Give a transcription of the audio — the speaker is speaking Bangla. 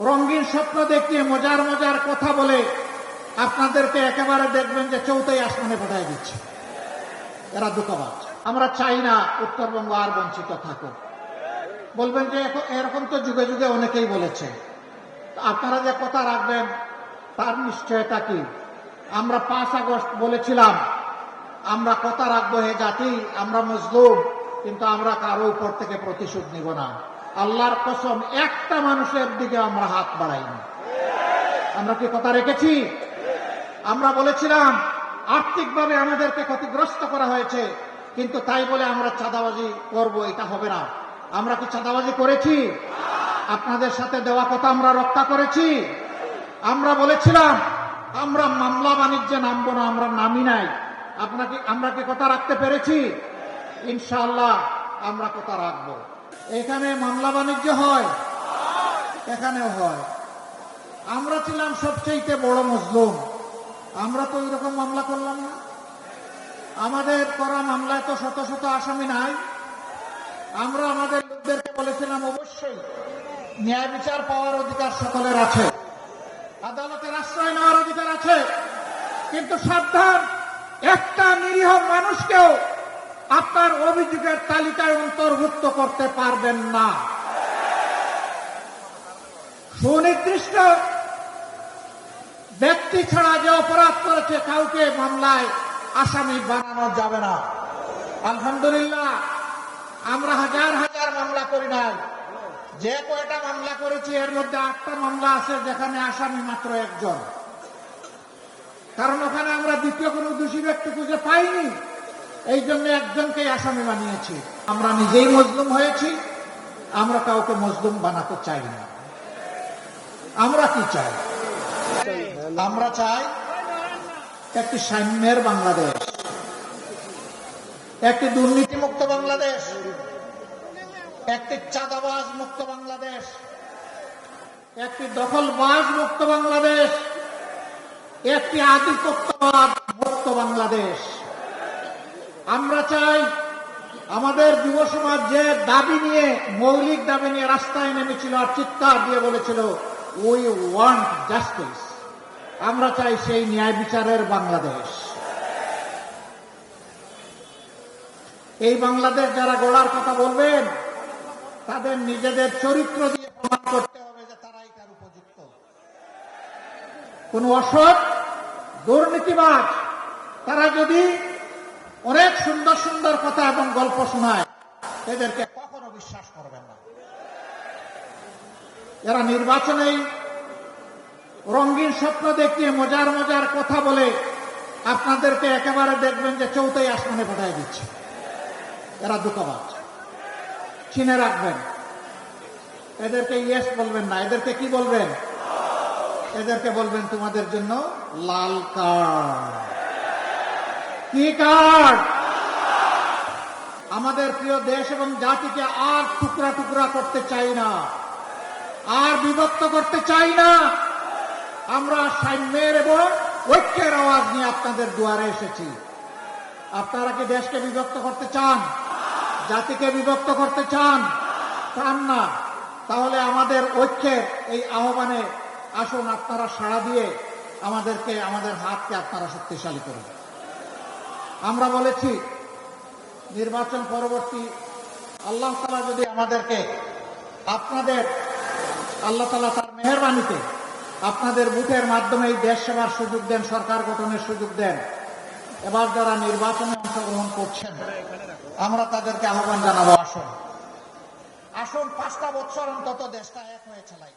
রঙিন স্বপ্ন দেখিয়ে মজার মজার কথা বলে আপনাদেরকে একেবারে দেখবেন যে চৌথাই আসমানে পাঠিয়ে দিচ্ছে। এরা দুঃখবাজ। আমরা চাই না উত্তরবঙ্গ আর বঞ্চিত থাকুক। বলবেন যে এরকম তো যুগে যুগে অনেকেই বলেছে। আপনারা যে কথা রাখবেন তার নিশ্চয়তা কি? আমরা 5 আগস্ট বলেছিলাম আমরা কথা রাখবো, হে জাতি আমরা মজলুম, কিন্তু আমরা কারো উপর থেকে প্রতিশোধ নিব না। আল্লাহর কসম একটা মানুষের দিকে আমরা হাত বাড়াইনি। আমরা কি কথা রেখেছি? আমরা বলেছিলাম আর্থিকভাবে আমাদেরকে ক্ষতিগ্রস্ত করা হয়েছে, কিন্তু তাই বলে আমরা চাঁদাবাজি করব এটা হবে না। আমরা কি চাঁদাবাজি করেছি? আপনাদের সাথে দেওয়া কথা আমরা রক্ষা করেছি। আমরা বলেছিলাম আমরা মামলা বাণিজ্যে নামবো না, আমরা নামি নাই। আমরা কি কথা রাখতে পেরেছি? ইনশাআল্লাহ আমরা কথা রাখবো। এখানে মামলা বাণিজ্য হয়, এখানেও হয়। আমরা ছিলাম সবচেয়ে বড় মজলুম, আমরা তো এরকম মামলা করলাম না। আমাদের করা মামলায় তো শত শত আসামি নাই। আমরা আমাদের লোকদেরকে বলেছিলাম অবশ্যই ন্যায় বিচার পাওয়ার অধিকার সকলের আছে, আদালতের আশ্রয় নেওয়ার অধিকার আছে, কিন্তু সাবধান, একটা নিরীহ মানুষকেও আপনার অভিযোগের তালিকায় অন্তর্ভুক্ত করতে পারবেন না। সুনির্দিষ্ট ব্যক্তি ছাড়া যে অপরাধ করেছে কাউকে মামলায় আসামি বানানো যাবে না। আলহামদুলিল্লাহ আমরা হাজার হাজার মামলা করি নাই। যে কয়টা মামলা করেছি এর মধ্যে 8টা মামলা আছে যেখানে আসামি মাত্র একজন, কারণ ওখানে আমরা দ্বিতীয় কোনো দোষী ব্যক্তি খুঁজে পাইনি। এই জন্য একজনকেই আসামি বানিয়েছি। আমরা নিজেই মজলুম হয়েছি, আমরা কাউকে মজলুম বানাতে চাই না। আমরা কি চাই? আমরা চাই একটি সাম্যের বাংলাদেশ, একটি দুর্নীতিমুক্ত বাংলাদেশ, একটি চাঁদাবাজ মুক্ত বাংলাদেশ, একটি দখলবাজ মুক্ত বাংলাদেশ, একটি আধিপত্যবাদ মুক্ত বাংলাদেশ। আমরা চাই আমাদের যুব সমাজ যে দাবি নিয়ে, মৌলিক দাবি নিয়ে রাস্তায় নেমেছিল আর চিৎকার দিয়ে বলেছিল উই ওয়ান্ট জাস্টিস, আমরা চাই সেই ন্যায় বিচারের বাংলাদেশ। এই বাংলাদেশ যারা গড়ার কথা বলবেন তাদের নিজেদের চরিত্র দিয়ে প্রমাণ করতে হবে যে তারাই তার উপযুক্ত। কোন অসৎ দুর্নীতিবাজ তারা যদি অনেক সুন্দর সুন্দর কথা এবং গল্প শোনায়, এদেরকে কখনো বিশ্বাস করবেন না। এরা নির্বাচনেই রঙিন স্বপ্ন দেখিয়ে মজার মজার কথা বলে আপনাদেরকে একেবারে দেখবেন যে চৌথাই আসমানে পাঠিয়ে দিচ্ছে। এরা দুঃখবাজ, চিনে রাখবেন। এদেরকে ইয়েস বলবেন না, এদেরকে কি বলবেন? এদেরকে বলবেন তোমাদের জন্য লাল কার্ড। কি কার্ড? আমাদের প্রিয় দেশ এবং জাতিকে আর টুকরা টুকরা করতে চাই না, আর বিভক্ত করতে চাই না। আমরা সাম্যের এবং ঐক্যের আওয়াজ নিয়ে আপনাদের দুয়ারে এসেছি। আপনারা কি দেশকে বিভক্ত করতে চান? জাতিকে বিভক্ত করতে চান? চান না? তাহলে আমাদের ঐক্যের এই আহ্বানে আসুন, আপনারা সাড়া দিয়ে আমাদেরকে, আমাদের হাতকে আপনারা শক্তিশালী করুন। আমরা বলেছি নির্বাচন পরবর্তী আল্লাহ তাআলা যদি আমাদেরকে আপনাদের, আল্লাহ তাআলা তার মেহেরবানিতে আপনাদের ভোটের মাধ্যমে এই দেশ সেবার সুযোগ দেন, সরকার গঠনের সুযোগ দেন, এবার যারা নির্বাচনে অংশগ্রহণ করছেন আমরা তাদেরকে আহ্বান জানাবো, আসুন আসুন 5টা বছর অন্তত দেশটা এক হয়ে চালাই।